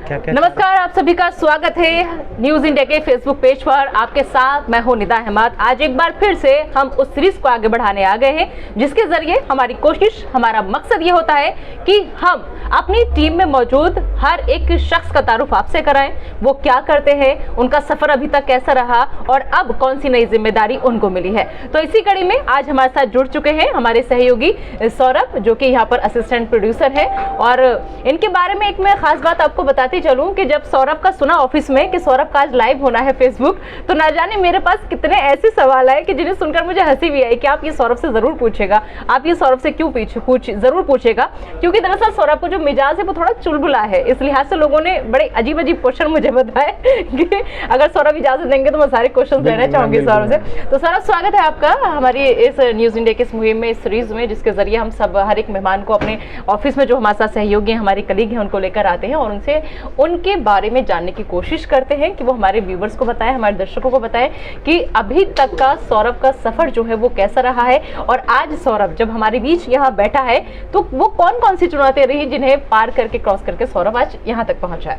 नमस्कार, आप सभी का स्वागत है न्यूज इंडिया के फेसबुक पेज पर। आपके साथ मैं हूं निदा अहमद। आज एक बार फिर से हम उस सीरीज को आगे बढ़ाने आ गए हैं जिसके जरिए हमारी कोशिश, हमारा मकसद ये होता है कि हम अपनी टीम में मौजूद हर एक शख्स का तारुफ आपसे कराएं। वो क्या करते हैं, उनका सफर अभी तक कैसा रहा और अब कौन सी नई जिम्मेदारी उनको मिली है। तो इसी कड़ी में आज हमारे साथ जुड़ चुके हैं हमारे सहयोगी सौरभ, जो कि यहाँ पर असिस्टेंट प्रोड्यूसर है। और इनके बारे में एक मैं खास बात आपको बताती चलूं कि जब सौरभ का सुना ऑफिस में कि सौरभ का आज लाइव होना है फेसबुक, तो ना जाने मेरे पास कितने ऐसे सवाल आए कि जिन्हें सुनकर मुझे हंसी भी आई कि आप ये सौरभ से जरूर पूछेगा, आप ये सौरभ से क्यों जरूर पूछेगा, क्योंकि दरअसल सौरभ को जो मिजाज है वो थोड़ा चुलबुला है। इस लिहाज से लोगों ने बड़े अजीब अजीब क्वेश्चन मुझे बताए कि अगर सौरभ इजाजत देंगे तो मैं सारे क्वेश्चन लेना चाहूंगी सौरभ से। तो सौरभ, स्वागत है आपका हमारी इस न्यूज इंडिया की इस मुहिम में, इस सीरीज में, जिसके जरिए हम सब हर एक मेहमान को अपने ऑफिस में जो हमारे साथ सहयोगी हैं, हमारे कलीग हैं, उनको लेकर आते हैं और उनसे उनके बारे में जानने की कोशिश करते हैं कि वो हमारे व्यूवर्स को बताएं, हमारे दर्शकों को बताएं कि अभी तक का सौरभ का सफर जो है वो कैसा रहा है। और आज सौरभ जब हमारे बीच यहाँ बैठा है तो वो कौन कौन सी चुनौतियां रही जिन्हें पार करके, क्रॉस करके सौरभ आज यहाँ तक पहुंचा है।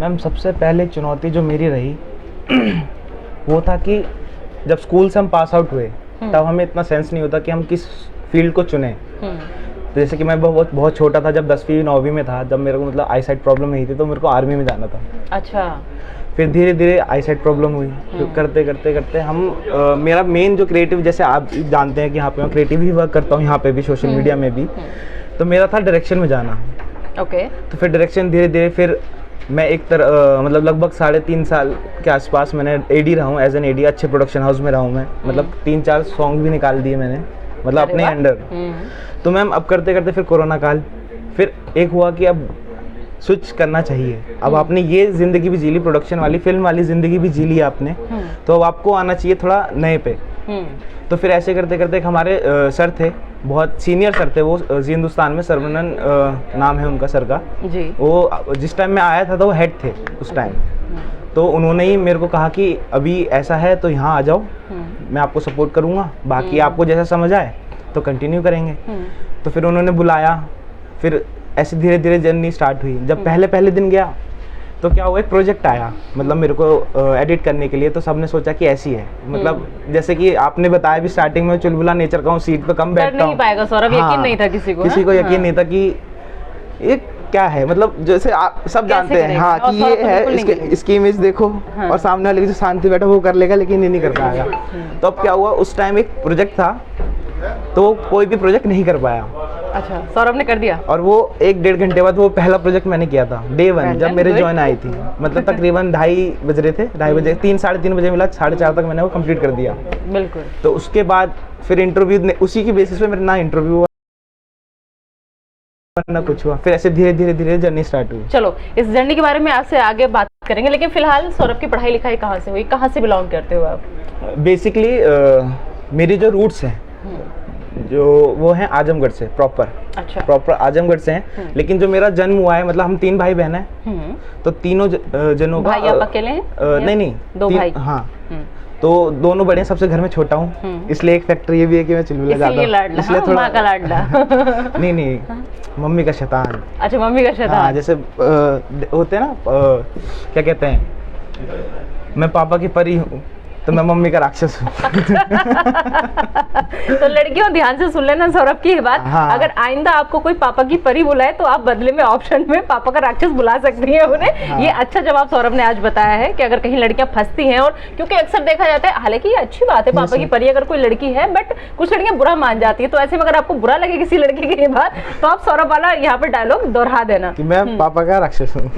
मैम, सबसे पहले चुनौती जो मेरी रही वो था कि जब स्कूल से हम पास आउट हुए तब हमें इतना सेंस नहीं होता कि हम किस फील्ड को चुने। तो जैसे कि मैं बहुत छोटा था, जब 10वीं 9वीं में था, जब मेरे को मतलब आई साइट प्रॉब्लम नहीं थी तो मेरे को आर्मी में जाना था। अच्छा। फिर धीरे धीरे आई साइट प्रॉब्लम हुई, तो करते करते करते हम मेरा मेन जो क्रिएटिव, जैसे आप जानते हैं कि यहाँ पे मैं क्रिएटिव ही वर्क करता हूँ, यहाँ पे भी सोशल मीडिया में भी, तो मेरा था डायरेक्शन में जाना। ओके। तो फिर डायरेक्शन धीरे धीरे, फिर मैं एक मतलब लगभग 3.5 साल के आसपास मैंने एडी रहा हूँ, एज एन एडी अच्छे प्रोडक्शन हाउस में रहा हूँ मैं। मतलब 3-4 सॉन्ग भी निकाल दिए मैंने, मतलब अपने अंडर। तो मैम अब करते करते फिर कोरोना काल, फिर एक हुआ कि अब स्विच करना चाहिए। अब आपने ये ज़िंदगी भी जी ली, प्रोडक्शन वाली, फिल्म वाली ज़िंदगी भी जी ली आपने, तो अब आपको आना चाहिए थोड़ा नए पे। तो फिर ऐसे करते करते एक हमारे सर थे, बहुत सीनियर सर थे वो, जी हिंदुस्तान में, सर्वनन नाम है उनका सर का जी। वो जिस टाइम मैं आया था तो वो हेड थे उस टाइम। तो उन्होंने ही मेरे को कहा कि अभी ऐसा है तो यहाँ आ जाओ, मैं आपको सपोर्ट करूँगा, बाकी आपको जैसा समझ आए तो कंटिन्यू करेंगे। तो फिर उन्होंने बुलाया, फिर ऐसे धीरे धीरे जर्नी स्टार्ट हुई। जब पहले दिन गया तो क्या हुआ, एक प्रोजेक्ट आया मतलब मेरे को एडिट करने के लिए। तो सबने सोचा कि ऐसी है, मतलब जैसे कि आपने बताया भी स्टार्टिंग में, चुलबुला नेचर का हूँ, सीट पे कम बैठता हूँ, नहीं पाएगा सौरभ। हाँ, यकीन नहीं था किसी को यकीन नहीं था कि ये क्या है, मतलब जैसे आप सब जानते हैं हाँ कि ये है, इसकी इमेज देखो और सामने वाले जो शांति बैठा वो कर लेगा, लेकिन ये नहीं कर पाएगा। तो अब क्या हुआ, उस टाइम एक प्रोजेक्ट था तो कोई भी प्रोजेक्ट नहीं कर पाया। अच्छा, सौरभ ने कर दिया। और वो 1-1.5 घंटे बाद वो पहला प्रोजेक्ट मैंने किया था, डे 1, जब मेरे ज्वाइन आई थी। मतलब तकरीबन 2:30 बज रहे थे, 2:30 बजे, 3-3:30 बजे मिला, 4:30 तक मैंने वो कंप्लीट कर दिया। बिल्कुल। तो उसके बाद फिर इंटरव्यू, उसी की बेसिस पे मेरा ना इंटरव्यू हुआ ना कुछ हुआ। फिर ऐसे धीरे धीरे जर्नी स्टार्ट हुई। चलो, इस जर्नी के बारे में आपसे आगे बात करेंगे, लेकिन फिलहाल सौरभ की पढ़ाई लिखाई कहाँ से हुई, कहाँ से बिलोंग करते हो आप? बेसिकली मेरी जो रूट्स हैं जो वो हैं आजमगढ़ से, प्रॉपर। अच्छा। प्रॉपर आजमगढ़ से हैं, लेकिन जो मेरा जन्म हुआ है, मतलब हम 3 भाई बहन हैं, तो तीनों जनों का। भाई आप अकेले हैं? नहीं, 2 भाई। हाँ। तो दोनों बड़े हैं, सबसे घर में छोटा हूँ, इसलिए एक फैक्टर ये भी है कि मैं चुलबुला ज्यादा, इसलिए थोड़ा माँ का लाडला। नहीं, मम्मी का शैतान। अच्छा, मम्मी का शैतान। हाँ, जैसे होते हैं ना, क्या कहते हैं, मैं पापा की परी हूँ तो मैं मम्मी का राक्षस हूँ। तो लड़कियों, ध्यान से सुन लेना सौरभ की बात। हाँ। अगर आइंदा आपको कोई पापा की परी बुलाए तो आप बदले में ऑप्शन में पापा का राक्षस बुला सकती हैं उन्हें। हाँ। ये अच्छा जवाब सौरभ ने आज बताया है कि अगर कहीं लड़कियां फंसती हैं, और क्योंकि अक्सर देखा जाता है, हालांकि ये अच्छी बात है पापा की परी अगर कोई लड़की है, बट कुछ लड़कियां बुरा मान जाती है। तो ऐसे में अगर आपको बुरा लगे किसी लड़की की ये बात, तो आप सौरभ वाला यहाँ पे डायलॉग दोहरा देना कि मैं पापा का राक्षस हूँ।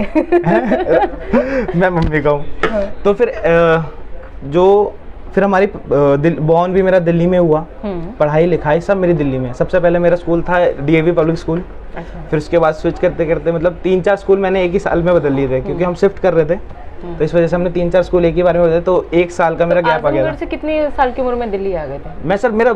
मैं मम्मी का हूँ। तो फिर हमारी बॉर्न भी मेरा दिल्ली में हुआ, पढ़ाई लिखाई सब मेरी दिल्ली में। सबसे पहले मेरा स्कूल था DAV पब्लिक स्कूल। अच्छा। फिर उसके बाद स्विच करते करते मतलब 3-4 स्कूल मैंने एक ही साल में बदल लिए थे, क्योंकि हम शिफ्ट कर रहे थे, तो इस वजह से हमने 3-4 स्कूल एक ही बार में बदले, तो 1 साल का मेरा गैप आ गया था। से कितनी साल की उम्र में दिल्ली आ गए थे? मैं सर, मेरा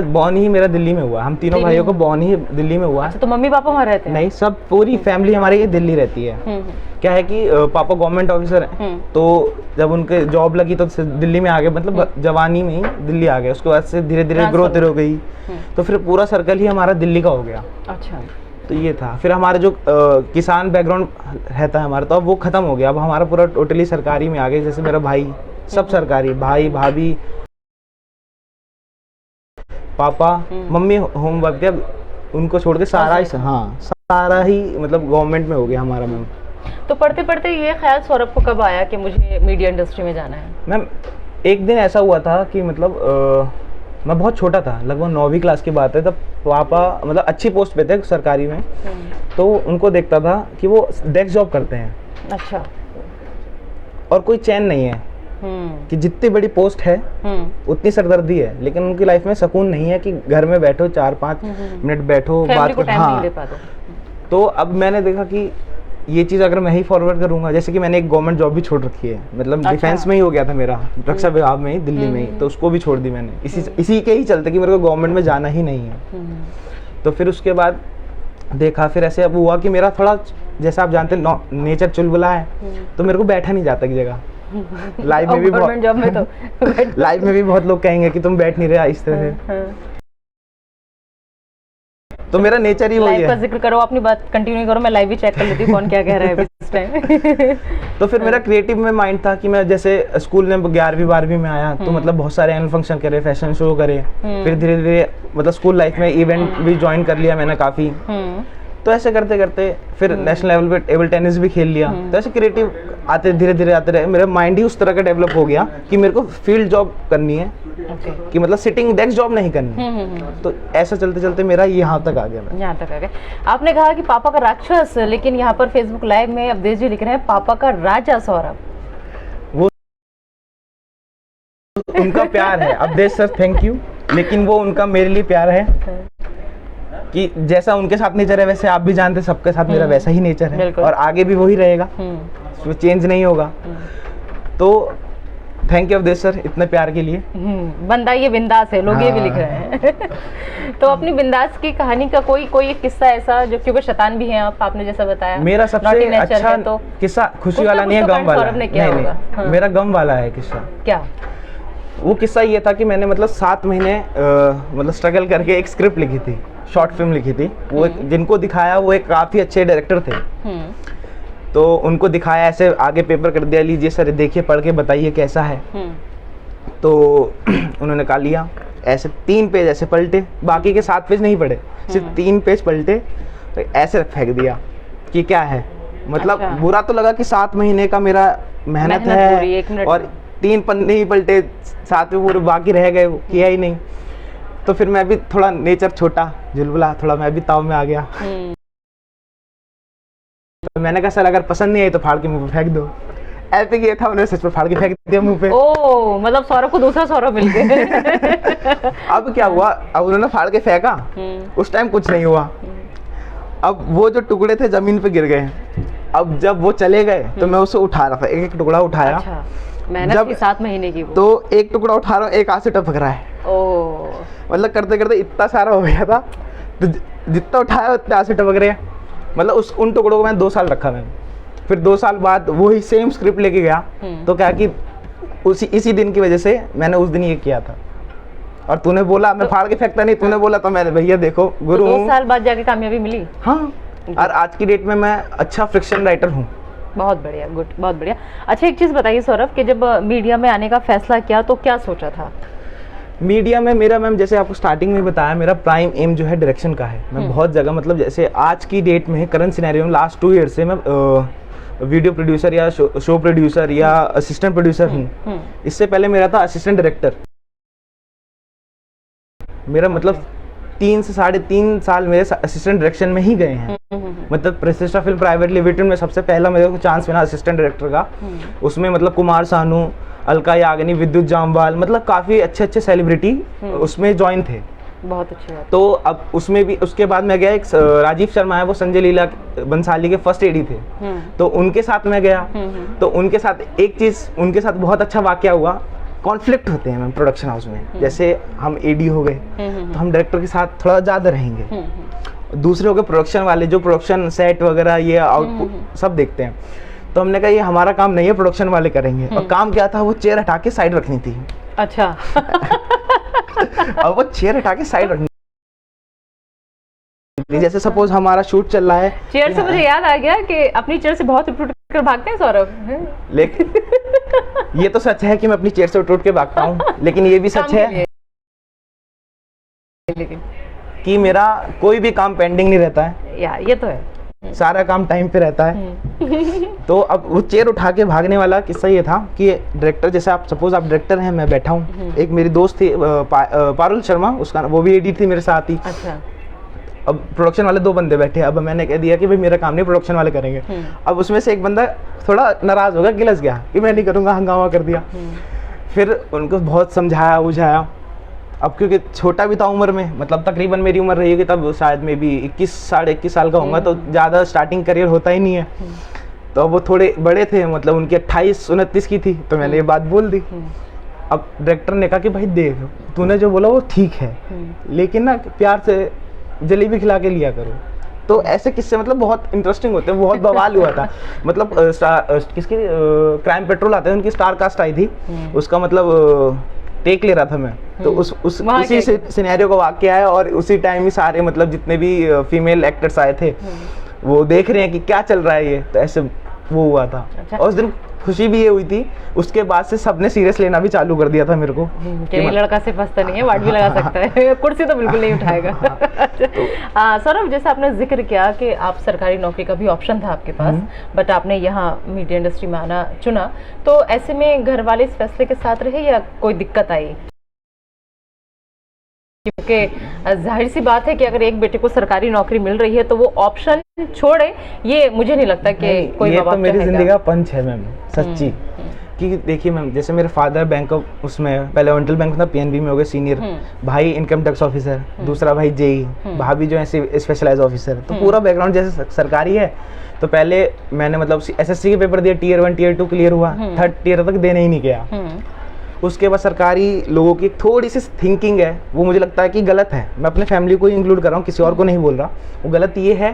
बॉर्न ही मेरा दिल्ली में हुआ, हम तीनों भाइयों को बॉर्न ही दिल्ली में हुआ। अच्छा, तो मम्मी पापा वहाँ रहते हैं? नहीं, सब पूरी फैमिली हमारी दिल्ली रहती है। क्या है कि पापा गवर्नमेंट ऑफिसर हैं, तो जब उनके जॉब लगी तो दिल्ली में आ गए, मतलब जवानी में ही दिल्ली आ गए। उसके बाद से धीरे धीरे ग्रोथ हो गई, तो फिर पूरा सर्कल ही हमारा दिल्ली का हो गया। अच्छा। तो ये था। फिर हमारा जो किसान बैकग्राउंड रहता है हमारा, तो अब वो ख़त्म हो गया। अब हमारा पूरा टोटली सरकारी में आ गया। जैसे मेरा भाई सब सरकारी, भाई भाभी पापा मम्मी होम वर्क दिया, उनको छोड़ के सारा ही, हाँ सारा ही मतलब गवर्नमेंट में हो गया हमारा मैम। तो पढ़ते पढ़ते ये ख्याल सौरभ को कब आया कि मुझे मीडिया इंडस्ट्री में जाना है? मैम एक दिन ऐसा हुआ था कि मतलब मैं बहुत छोटा था, लगभग 9वीं क्लास की बात है, तब पापा मतलब अच्छी पोस्ट पे थे सरकारी में, तो उनको देखता था कि वो डेस्क जॉब करते हैं। अच्छा। और कोई चैन नहीं है कि जितनी बड़ी पोस्ट है उतनी सरदर्दी है, लेकिन उनकी लाइफ में सुकून नहीं है कि घर में बैठो 4-5 मिनट बैठो बात करो। हाँ, तो अब मैंने देखा कि ये चीज़ अगर मैं ही फॉरवर्ड करूंगा, जैसे कि मैंने एक गवर्नमेंट जॉब भी छोड़ रखी है, मतलब अच्छा। डिफेंस में ही हो गया था मेरा, रक्षा विभाग में ही, दिल्ली में ही, तो उसको भी छोड़ दी मैंने इसी के ही चलते कि मेरे को गवर्नमेंट में जाना ही नहीं है। तो फिर उसके बाद देखा, फिर ऐसे अब हुआ कि मेरा थोड़ा, जैसा आप जानते हैं नेचर चुलबुला है, तो मेरे को बैठा नहीं जाता की जगह। लाइफ में भी बहुत जॉब में तो लाइफ में भी बहुत लोग कहेंगे कि तुम बैठ नहीं रहे इस तरह से, तो मेरा नेचर ही वही है। लाइव का जिक्र करो, अपनी बात कंटिन्यू करो, मैं लाइव भी चेक कर लेती हूँ कौन क्या कह रहा है इस टाइम। तो फिर मेरा क्रिएटिव में माइंड था कि मैं जैसे स्कूल में 11वीं-12वीं में आया तो मतलब बहुत सारे एनुअल फंक्शन करे, फैशन शो करे, फिर धीरे धीरे मतलब स्कूल लाइफ में इवेंट भी ज्वाइन कर लिया मैंने काफ़ी। तो ऐसे करते करते फिर नेशनल लेवल पे टेबल टेनिस भी खेल लिया। तो ऐसे क्रिएटिव आते धीरे धीरे आते रहे, मेरा माइंड ही उस तरह का डेवलप हो गया कि मेरे को फील्ड जॉब करनी है, कि मतलब सिटिंग डेस्क जॉब नहीं करनी। तो ऐसा चलते चलते मेरा यहाँ तक आ गया। यहाँ तक आ गया। आपने कहा कि पापा का राक्षस, लेकिन यहाँ पर फेसबुक लाइव में अवधेश जी लिख रहे हैं पापा का राजा सौरभ। वो उनका प्यार है अवधेश सर, थैंक यू, लेकिन वो उनका मेरे लिए प्यार है कि जैसा उनके साथ नेचर है वैसे आप भी जानते, सबके साथ मेरा वैसा ही नेचर है और आगे भी वही रहेगा, उसमें चेंज नहीं होगा। तो थैंक यू अवधेश सर इतने प्यार के लिए। बंदा ये बिंदास है, लोग ये भी लिख रहे हैं। तो अपनी बिंदास की कहानी का कोई एक किस्सा ऐसा, जो क्योंकि शैतान भी हैं आप, आपने जैसा बताया मेरा सबसे अच्छा तो किस्सा खुशी वाला नहीं है, गम वाला नहीं, मेरा गम वाला है किस्सा। क्या? वो किस्सा ये था कि मैंने मतलब 7 महीने मतलब स्ट्रगल करके एक स्क्रिप्ट लिखी थी, शॉर्ट फिल्म लिखी थी। वो जिनको दिखाया वो एक काफ़ी अच्छे डायरेक्टर थे, तो उनको दिखाया, ऐसे आगे पेपर कर दिया, लीजिए सर देखिए पढ़ के बताइए कैसा है। तो उन्होंने कहा लिया, ऐसे 3 पेज ऐसे पलटे, बाकी के 7 पेज नहीं पढ़े, सिर्फ 3 पेज पलटे, तो ऐसे फेंक दिया कि क्या है। मतलब अच्छा। बुरा तो लगा कि 7 महीने का मेरा मेहनत है और 3 पन्ने ही पलटे, 7 में पूरे बाकी रह गए, किया ही नहीं। तो फिर मैं भी थोड़ा नेचर छोटा झुलबुला, थोड़ा मैं भी ताव में आ गया। तो मैंने कहा सर अगर पसंद नहीं आई तो फाड़ के मुंह पे फेंक दो। एपिक ये था, उन्होंने सच में फाड़ के फेंक दिया मुंह पे। ओह, मतलब सौरभ को दूसरा सौरभ मिल गया। अब क्या हुआ, अब उन्होंने फाड़ के फेंका, उस टाइम कुछ नहीं हुआ। अब वो जो टुकड़े थे जमीन पे गिर गए। अब जब वो चले गए तो मैं उसे उठा रहा था, एक एक टुकड़ा उठाया। अच्छा, मेहनत की 7 महीने की वो। तो एक टुकड़ा उठा रहा हूँ, एक हाथ से टपक रहा है। ओह, मतलब करते करते इतना सारा हो गया था, तो जितना उठाया उतने हाथ से टपक रहे हैं। मतलब उन टुकड़ों को मैंने 2 साल रखा मैंने। फिर 2 साल बाद वही सेम स्क्रिप्ट लेके गया, तो क्या कि इसी दिन की वजह से मैंने उस दिन ये किया था। और तूने बोला मैं फाड़ के फेंकता नहीं, तूने बोला तो मैंने भैया देखो गुरु। 2 साल बाद जाके कामयाबी मिली। हाँ, और आज की डेट में मैं अच्छा फ्रिक्शन राइटर हूँ। बहुत बढ़िया, गुड, बहुत बढ़िया। अच्छा एक चीज़ बताइए सौरभ, कि जब मीडिया में आने का फैसला किया तो क्या सोचा था? मीडिया में मेरा मैम जैसे आपको स्टार्टिंग में बताया, मेरा प्राइम एम जो है डायरेक्शन का है। मैं बहुत जगह मतलब जैसे आज की डेट में करंट सिनेरियो में लास्ट 2 ईयर से मैं वीडियो प्रोड्यूसर या शो प्रोड्यूसर या असिस्टेंट प्रोड्यूसर हूँ। इससे पहले मेरा था असिस्टेंट डायरेक्टर। मेरा मतलब 3 से 3.5 साल मेरे असिस्टेंट डायरेक्शन में ही गए हैं। मतलब प्रतिष्ठा फिल्म प्राइवेट लिमिटेड में सबसे पहला मेरे को चांस मिला असिस्टेंट डायरेक्टर का। उसमें मतलब कुमार सानू, अलका याग्निक, विद्युत जामवाल, मतलब काफ़ी अच्छे अच्छे सेलिब्रिटी उसमें ज्वाइन थे। बहुत अच्छी बात। तो अब उसमें भी उसके बाद मैं गया, एक राजीव शर्मा है, वो संजय लीला बंसाली के फर्स्ट एडी थे, तो उनके साथ मैं गया। तो उनके साथ एक चीज़, उनके साथ बहुत अच्छा वाकया हुआ। कॉन्फ्लिक्ट होते हैं मैम प्रोडक्शन हाउस में, जैसे हम एडी हो गए तो हम डायरेक्टर के साथ थोड़ा ज़्यादा रहेंगे, दूसरे हो गए प्रोडक्शन वाले जो प्रोडक्शन सेट वगैरह ये आउटपुट सब देखते हैं। तो हमने कहा ये हमारा काम नहीं है, प्रोडक्शन वाले करेंगे। और काम क्या था, वो चेयर हटा के साइड रखनी थी। अच्छा। अब वो चेयर हटा के साइड रखनी थी। जैसे सपोज हमारा शूट चल रहा है, चेयर से मुझे याद आ गया कि अपनी चेयर से बहुत उठ कर भागते हैं सौरभ। लेकिन ये तो सच है कि मैं अपनी चेयर से उठ के भागता हूँ, लेकिन ये भी सच है लेकिन कि मेरा कोई भी काम पेंडिंग नहीं रहता है, यार ये तो है, सारा काम टाइम पे रहता है। तो अब वो चेयर उठा के भागने वाला किस्सा ये था कि डायरेक्टर, जैसे आप सपोज आप डायरेक्टर हैं, मैं बैठा हूँ, एक मेरी दोस्त थी पारुल शर्मा, उसका वो भी एडिट थी मेरे साथ ही। अच्छा। अब प्रोडक्शन वाले 2 बंदे बैठे, अब मैंने कह दिया कि भाई मेरा काम नहीं, प्रोडक्शन वाले करेंगे। अब उसमें से एक बंदा थोड़ा नाराज हो गया, गिलस गया कि मैं नहीं करूँगा, हंगामा कर दिया। फिर उनको बहुत समझाया बुझाया। अब क्योंकि छोटा भी था उम्र में, मतलब तकरीबन मेरी उम्र रही होगी तब शायद में भी 21 साढ़े 21 साल का होगा, तो ज़्यादा स्टार्टिंग करियर होता ही नहीं है। तो अब वो थोड़े बड़े थे, मतलब उनकी 28-29 की थी, तो मैंने ये बात बोल दी। अब डायरेक्टर ने कहा कि भाई देख, तूने जो बोला वो ठीक है, लेकिन ना प्यार से जलेबी खिला के लिया करो। तो ऐसे किस्से मतलब बहुत इंटरेस्टिंग होते हैं, बहुत बवाल हुआ था। मतलब किसकी क्राइम पेट्रोल आते हैं, उनकी स्टार कास्ट आई थी, उसका मतलब टेक ले रहा था मैं, तो उसी सिनेरियो का वाकया है, और उसी टाइम ही सारे मतलब जितने भी फीमेल एक्टर्स आए थे वो देख रहे हैं कि क्या चल रहा है ये, तो ऐसे वो हुआ था। अच्छा। और उस दिन खुशी भी ये हुई थी, उसके बाद से सबने सीरियस लेना भी चालू कर दिया था मेरे को कि ये लड़का सिर्फ हंसता नहीं है, वाट भी लगा सकता है, कुर्सी तो बिल्कुल नहीं उठाएगा। सौरभ, जैसे आपने जिक्र किया कि आप सरकारी नौकरी का भी ऑप्शन था आपके पास, बट आपने यहाँ मीडिया इंडस्ट्री में आना चुना, तो ऐसे में घर वाले इस फैसले के साथ रहे या कोई दिक्कत आई? क्योंकि जाहिर सी बात है कि अगर एक बेटे को सरकारी नौकरी मिल रही है तो वो ऑप्शन छोड़े, ये मुझे नहीं लगता कि कोई ये तो मेरी जिंदगी का पंच है मैम, सच्ची। कि देखिए मैम, जैसे मेरे फादर बैंक ऑफ उसमें पहले ओरिएंटल बैंक था, पीएनबी में हो गए सीनियर, भाई इनकम टैक्स ऑफिसर, दूसरा भाई जेई, भाभी जो है स्पेशलाइज ऑफिसर, तो पूरा बैकग्राउंड जैसे सरकारी है। तो पहले मैंने मतलब एसएससी के पेपर दिया, टियर 1 टियर 2 क्लियर हुआ, 3rd टियर तक देने ही नहीं गया। उसके बाद सरकारी लोगों की थोड़ी सी थिंकिंग है, वो मुझे लगता है कि गलत है। मैं अपने फैमिली को ही इंक्लूड कर रहा हूँ, किसी और को नहीं बोल रहा। वो गलत ये है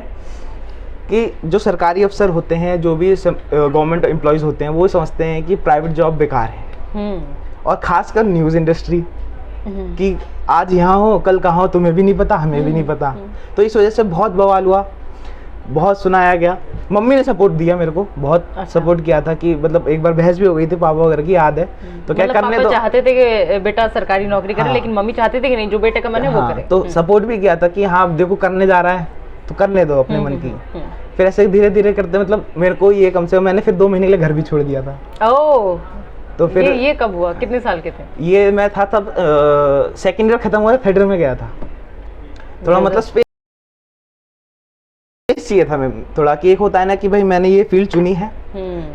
कि जो सरकारी अफसर होते हैं, जो भी गवर्नमेंट एम्प्लॉयज होते हैं, वो समझते हैं कि प्राइवेट जॉब बेकार है। और खासकर न्यूज़ इंडस्ट्री कि आज यहाँ हो कल कहाँ हो तुम्हें भी नहीं पता, हमें भी नहीं पता। तो इस वजह से बहुत बवाल हुआ, बहुत सुनाया गया। मम्मी ने सपोर्ट दिया मेरे को, बहुत सपोर्ट किया था कि मतलब एक बार बहस भी हो गई थी पापा वगैरह की, याद है। तो क्या करने दो, चाहते थे कि बेटा सरकारी नौकरी करे, लेकिन मम्मी चाहती थी कि नहीं, जो बेटे का मन है वो करे। तो सपोर्ट भी किया था कि हाँ देखो करने जा रहा है तो करने दो अपने मन की। फिर ऐसे धीरे धीरे करते मतलब मेरे को ये कम से कम मैंने फिर 2 महीने के लिए घर भी छोड़ दिया था। ओह, तो फिर ये कब हुआ, कितने साल के थे? ये मैं था तब 2nd ईयर खत्म हुआ, 3rd ईयर में गया था। थोड़ा मतलब स्पेस चाहिए था मैं थोड़ा, कि एक होता है ना कि भाई मैंने ये फील्ड चुनी है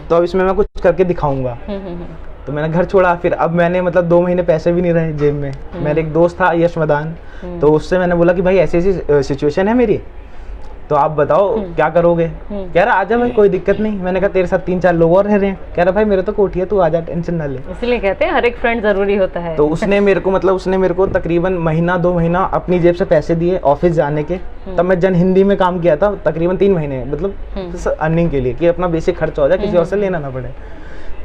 तो अब इसमें मैं कुछ करके दिखाऊंगा। तो मैंने घर छोड़ा। फिर अब मैंने मतलब 2 महीने पैसे भी नहीं रहे जेब में। मेरे एक दोस्त था यश मदान, तो उससे मैंने बोला कि भाई ऐसी ऐसी सिचुएशन है मेरी, तो आप बताओ क्या करोगे। कह रहा आजा भाई कोई दिक्कत नहीं। मैंने कहा तेरे साथ 3-4 लोग और रह रहे हैं। कह रहा भाई मेरे तो कोठी है, तू आजा टेंशन ना ले। इसलिए कहते हैं हर एक फ्रेंड जरूरी होता है। तो उसने मेरे को तकरीबन महीना 2 महीना अपनी जेब से पैसे दिए ऑफिस जाने के। तब मैं जन हिंदी में काम किया था तकरीबन 3 महीने, मतलब अर्निंग के लिए कि अपना बेसिक खर्चा हो जाए, किसी और से लेना ना पड़े।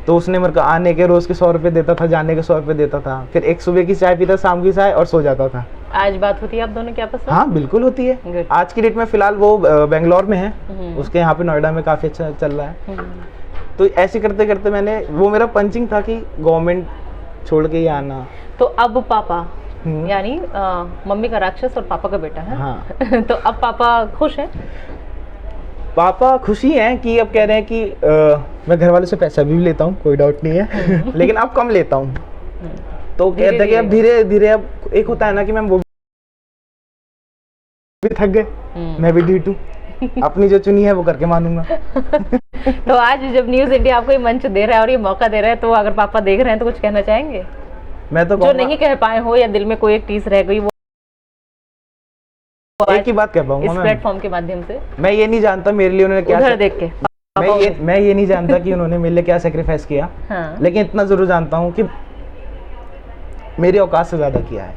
तो उसने मेरे को आने के रोज के 100 रुपये देता था, जाने के 100 रुपये देता था। फिर एक सुबह की चाय पीता, शाम की चाय, और सो जाता था। आज बात होती है आप दोनों की आपस में? हाँ बिल्कुल होती है। Good. आज की डेट में फिलहाल वो बेंगलोर में है, उसके यहाँ पे नोएडा में काफी अच्छा चल रहा है। तो ऐसे करते करते मैंने, वो मेरा पंचिंग था कि गवर्नमेंट छोड़ के ही आना। तो अब पापा यानी मम्मी का राक्षस और पापा का बेटा है। हाँ। तो अब पापा खुश हैं? पापा खुशी हैं कि अब कह रहे हैं कि मैं घर वालों से पैसा भी लेता हूँ, कोई डाउट नहीं है, लेकिन अब कम लेता हूँ। तो कहते हैं कि अब धीरे धीरे, अब एक होता है ना कि मैं वो भी थक गए, मैं भी ढीठ हूँ, अपनी जो चुनी है वो करके मानूंगा। तो आज जब न्यूज़ इंडिया आपको ये मंच दे रहा है और ये मौका दे रहा है, तो अगर पापा देख रहे हैं तो कुछ कहना चाहेंगे? मैं तो जो नहीं कह पाए हो या दिल में कोई एक टीस रह गई, वो एक ही बात कह पाऊंगा इस प्लेटफॉर्म के माध्यम से। मैं ये नहीं जानता मेरे लिए उन्होंने क्या उधर देख के मैं ये नहीं जानता कि उन्होंने मेरे लिए क्या सेक्रीफाइस किया। हाँ। लेकिन इतना जरूर जानता हूँ कि मेरी औकात से ज्यादा किया है।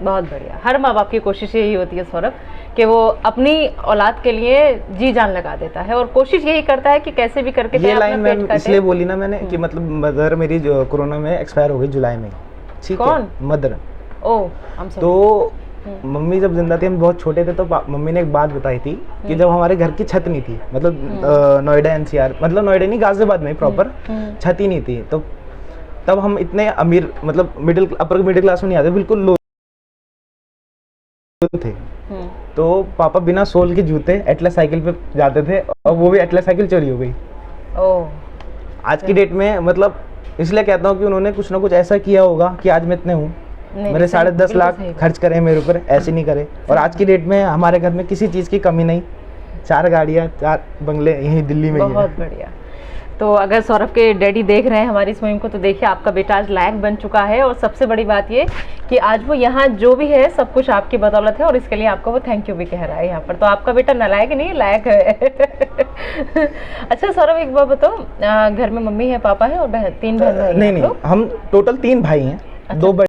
बहुत बढ़िया। हर माँ बाप की कोशिश यही होती है सौरभ, कि वो अपनी औलाद के लिए जी जान लगा देता है और कोशिश यही करता है कि कैसे भी करके ये लाइन मैं इसलिए बोली ना मैंने कि मतलब मदर मेरी जो कोरोना में एक्सपायर हो गई जुलाई में। ठीक है, मदर। ओह, तो मम्मी जब जिंदा थी, हम बहुत छोटे थे, तो मम्मी ने एक बात बताई थी कि जब हमारे घर की छत नहीं थी, मतलब नोएडा एनसीआर, मतलब नोएडा नहीं, गाजियाबाद में प्रॉपर छत ही नहीं थी, तो तब हम इतने अमीर, मतलब अपर मिडिल क्लास में नहीं आते, बिल्कुल लो थे। तो पापा बिना सोल के जूते एटलस साइकिल पे जाते थे, और वो भी एटलस साइकिल चोरी हो गई। आज की डेट में, मतलब इसलिए कहता हूँ कि उन्होंने कुछ ना कुछ ऐसा किया होगा कि आज मैं इतने हूँ। मेरे 10.5 लाख खर्च करे मेरे ऊपर, ऐसे नहीं करे। और आज की डेट में हमारे घर में किसी चीज़ की कमी नहीं, 4 गाड़ियाँ, 4 बंगले यहीं दिल्ली में। बहुत बढ़िया। तो अगर सौरभ के डैडी देख रहे हैं हमारी इस मुहिम को, तो देखिए आपका बेटा आज लायक बन चुका है, और सबसे बड़ी बात ये कि आज वो यहाँ जो भी है सब कुछ आपकी बदौलत है, और इसके लिए आपको वो थैंक यू भी कह रहा है यहाँ पर। तो आपका बेटा नालायक नहीं, लायक है। अच्छा सौरभ, एक बात बताओ, घर में मम्मी है, पापा है और 3 बहन भाई? नहीं, हम टोटल 3 भाई हैं। अच्छा। 2 बड़े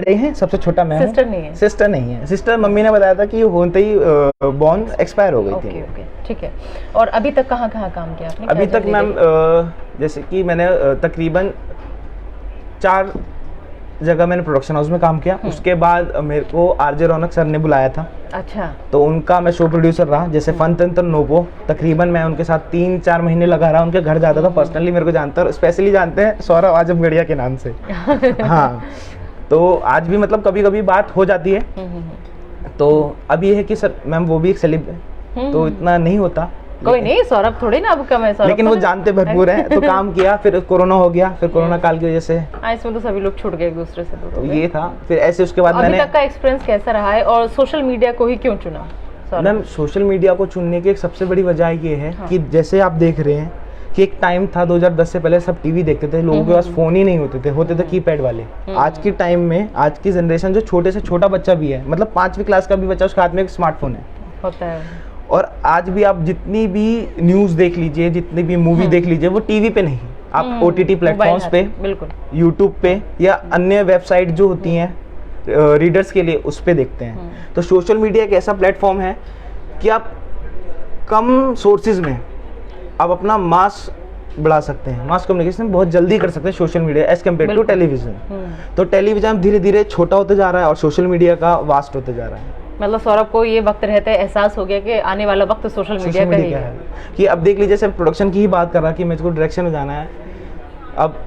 हैं, सबसे छोटा मैं हूं। सिस्टर नहीं है? सिस्टर नहीं है। सिस्टर मम्मी ने बताया था कि होते ही बॉर्न एक्सपायर हो गई थी। ओके, ठीक है। और अभी तक कहाँ काम किया आपने? अभी तक मैम, जैसे कि मैंने तकरीबन 4 जगह मैंने प्रोडक्शन हाउस में काम किया। उसके बाद मेरे को आरजे रौनक सर ने बुलाया था। अच्छा। तो उनका मैं शो प्रोड्यूसर रहा, जैसे फन तंत्र नोबो, तकरीबन मैं उनके साथ 3-4 महीने लगा रहा, उनके घर जाता था। पर्सनली मेरे को जानता है, स्पेशली जानते हैं सौरभ आजमगढ़िया के नाम से। हाँ, तो आज भी मतलब कभी कभी बात हो जाती है। तो अब ये है कि सर मैम वो भी एक सेलिब है, तो इतना नहीं होता। कोई नहीं, सौरभ थोड़ी ना अब कम है, सौरभ लेकिन वो जानते भरपूर हैं। तो काम किया, फिर कोरोना हो गया, फिर कोरोना काल की वजह से इसमें तो सभी लोग छूट गए एक दूसरे से। तो ये था। फिर ऐसे उसके बाद मैंने, अभी तक का एक्सपीरियंस कैसा रहा है, और सोशल मीडिया को ही क्यों चुना? मैम सोशल मीडिया को चुनने की एक सबसे बड़ी वजह ये है कि जैसे आप देख रहे हैं कि एक टाइम था 2010 से पहले सब टीवी देखते थे, लोगों के पास फोन ही नहीं होते थे कीपैड वाले। आज की टाइम में, आज की जनरेशन, जो छोटे से छोटा बच्चा भी है, मतलब 5वीं क्लास का भी बच्चा, उसके हाथ में एक स्मार्टफोन है, होता है। और आज भी आप जितनी भी न्यूज़ देख लीजिए, जितनी भी मूवी देख लीजिए, वो टीवी पे नहीं, आप OTT प्लेटफॉर्म्स पे, बिल्कुल यूट्यूब पे, या अन्य वेबसाइट जो होती हैं रीडर्स के लिए, उस पे देखते हैं। तो सोशल मीडिया एक ऐसा प्लेटफॉर्म है कि आप कम सोर्सेज में आप अपना मास बढ़ा सकते हैं, मास कम्युनिकेशन बहुत जल्दी कर सकते हैं social media as compared to television. तो टेलीविजन धीरे धीरे छोटा होते जा रहा है, और सोशल मीडिया का वास्ट होते जा रहा है। मतलब सौरभ को ये वक्त रहते एहसास हो गया कि आने वाला वक्त सोशल मीडिया का ही है। कि अब देख लीजिए, सिर्फ प्रोडक्शन की ही बात कर रहा कि मेरे को डायरेक्शन में जाना है, अब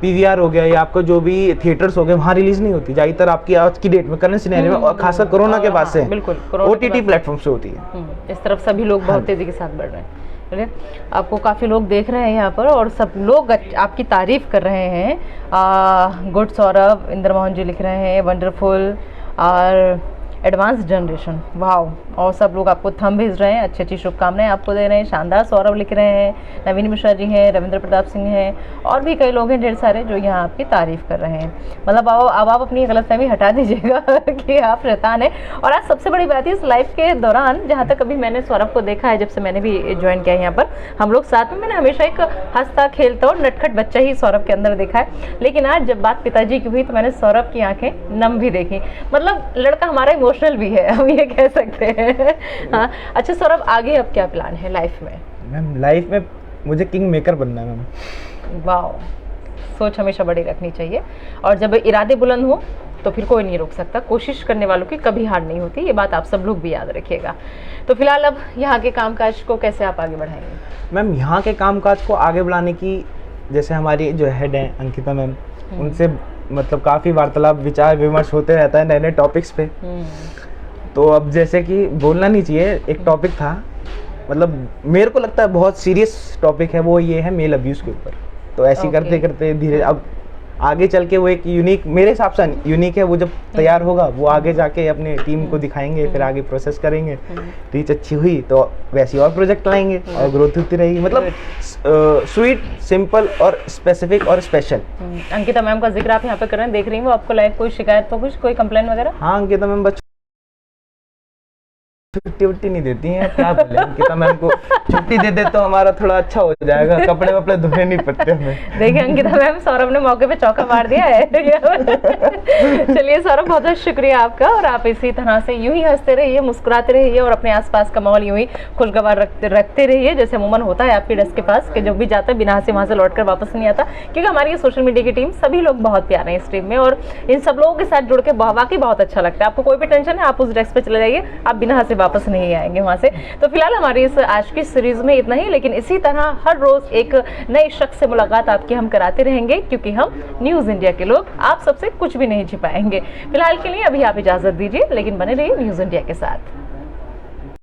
PVR हो गया, या आपका जो भी थिएटर्स हो गए, वहाँ रिलीज नहीं होती ज़्यादातर आपकी आज की डेट में, करंट सिनेरियो में, और खासकर कोरोना के बाद से बिल्कुल OTT प्लेटफॉर्म से होती है। इस तरफ सभी लोग बहुत तेजी के साथ बढ़ रहे हैं। आपको काफ़ी लोग देख रहे हैं यहाँ पर, और सब लोग आपकी तारीफ कर रहे हैं। गुड सौरभ, इंद्र मोहन जी लिख रहे हैं वंडरफुल और एडवांस जनरेशन, वाओ। और सब लोग आपको थंब भेज रहे हैं, अच्छी अच्छी शुभकामनाएं आपको दे रहे हैं। शानदार सौरभ लिख रहे हैं, नवीन मिश्रा जी हैं, रविंद्र प्रताप सिंह हैं, और भी कई लोग हैं ढेर सारे जो यहाँ आपकी तारीफ कर रहे हैं। मतलब अब आप अपनी गलतफहमी हटा दीजिएगा कि आप शैतान हैं। और आज सबसे बड़ी बात है, इस लाइफ के दौरान जहाँ तक अभी मैंने सौरभ को देखा है, जब से मैंने भी ज्वाइन किया यहाँ पर, हम लोग साथ में, मैंने हमेशा एक हंसता खेलता और नटखट बच्चा ही सौरभ के अंदर देखा है। लेकिन आज जब बात पिताजी की हुई, तो मैंने सौरभ की आंखें नम भी देखी। मतलब लड़का हमारा इमोशनल भी है, हम ये कह सकते हैं। हाँ, अच्छा सौरभ, आगे अब क्या प्लान है लाइफ में? मैम लाइफ में मुझे किंग मेकर बनना है मैम। वाह, सोच हमेशा बड़ी रखनी चाहिए, और जब इरादे बुलंद हो तो फिर कोई नहीं रोक सकता। कोशिश करने वालों की कभी हार नहीं होती, ये बात आप सब लोग भी याद रखिएगा। तो फिलहाल अब यहाँ के कामकाज को कैसे आप आगे बढ़ाएंगे? मैम यहाँ के कामकाज को आगे बढ़ाने की, जैसे हमारी जो हेड है अंकिता मैम, उनसे मतलब काफ़ी वार्तालाप, विचार विमर्श होते रहता है नए नए टॉपिक्स पे। तो अब जैसे कि बोलना नहीं चाहिए, एक टॉपिक था, मतलब मेरे को लगता है बहुत सीरियस टॉपिक है, वो ये है मेल अब्यूज़ के ऊपर। तो ऐसे करते करते धीरे, अब आगे चल के वो एक यूनिक, मेरे हिसाब से यूनिक है, वो जब तैयार होगा वो आगे जाके अपने टीम को दिखाएंगे, फिर आगे प्रोसेस करेंगे। रीच अच्छी हुई तो वैसे और प्रोजेक्ट लाएंगे, और ग्रोथ होती रहेगी। मतलब स्वीट, सिंपल और स्पेसिफिक और स्पेशल। अंकिता मैम का जिक्र आप यहाँ पे कर रहे हैं, देख रही हूँ, वो आपको लाइक कोई शिकायत तो कुछ, कोई कंप्लेन वगैरह? हाँ, अंकिता मैम छुट्टी वुट्टी नहीं देती हैं, क्या बोले अंकिता मैम को, छुट्टी दे दे तो हमारा थोड़ा अच्छा हो जाएगा, कपड़े वपड़े धोने नहीं पड़ते हमें। देखिए अंकिता मैम, सौरभ ने मौके पे चौका मार दिया है। चलिए सौरभ, बहुत बहुत शुक्रिया आपका, और आप इसी तरह से यूं ही हंसते रहिए, मुस्कुराते रहिए और अपने आसपास का माहौल यूं ही खुशगवार रखते रहिए, जैसे अमूमन होता है आपकी डेस्क के पास कि जब भी जाता है बिना हंसे वहां से लौट कर वापस नहीं आता, क्योंकि हमारी ये सोशल मीडिया की टीम सभी लोग बहुत प्यारे हैं इस टीम में, और इन सब लोगों के साथ जुड़ के वाकई बहुत अच्छा लगता है। आपको कोई भी टेंशन है, आप उस डेस्क पे चले जाइए, आप बिना हंसे वापस नहीं आएंगे वहां से। तो फिलहाल हमारी इस आज की सीरीज में इतना ही, लेकिन इसी तरह हर रोज एक नए शख्स से मुलाकात आपकी हम कराते रहेंगे, क्योंकि हम न्यूज इंडिया के लोग आप सबसे कुछ भी नहीं छिपाएंगे। फिलहाल के लिए अभी आप इजाजत दीजिए, लेकिन बने रहिए न्यूज इंडिया के साथ।